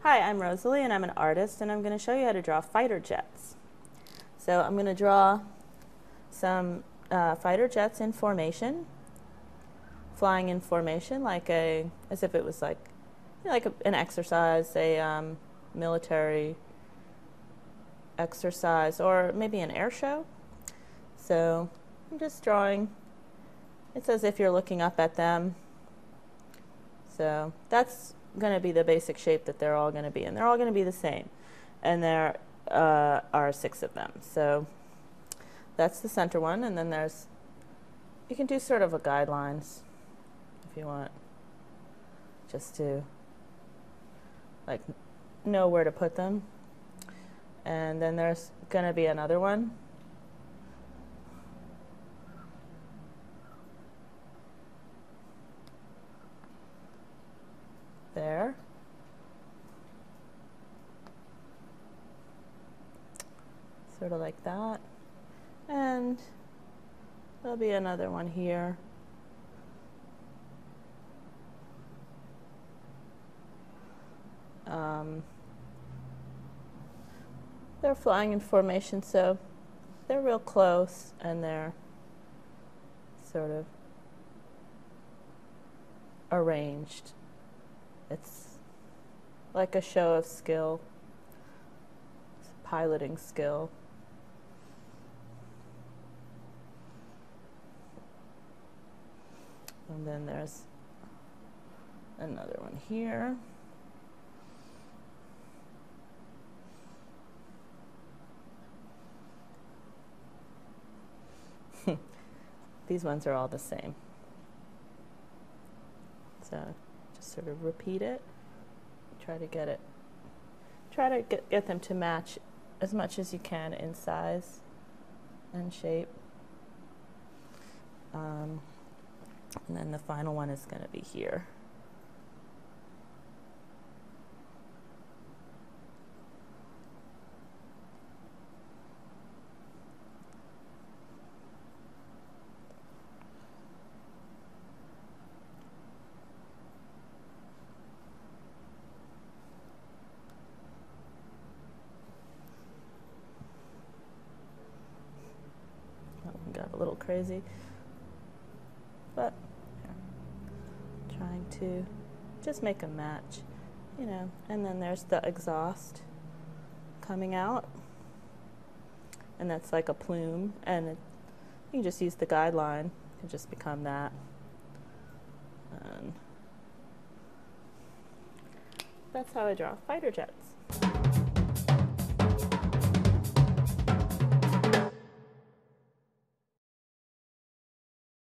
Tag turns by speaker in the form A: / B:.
A: Hi, I'm Rosalie and I'm an artist and I'm going to show you how to draw fighter jets. So I'm going to draw some fighter jets in formation, flying in formation as if it was an exercise, a military exercise, or maybe an air show. So I'm just drawing. It's as if you're looking up at them. So that's going to be the basic shape that they're all going to be, and they're all going to be the same. And there are 6 of them. So that's the center one, and then you can do sort of a guidelines if you want, just to know where to put them. And then there's going to be another one. There. Sort of like that. And there'll be another one here. They're flying in formation, so they're real close and they're sort of arranged. It's like a show of skill, piloting skill. And then there's another one here. These ones are all the same. So just sort of repeat it. Try to get them to match as much as you can in size and shape. And then the final one is going to be here. Got a little crazy, but yeah, trying to just make a match, and then there's the exhaust coming out, and that's like a plume, and you can just use the guideline to just become that. And that's how I draw fighter jets.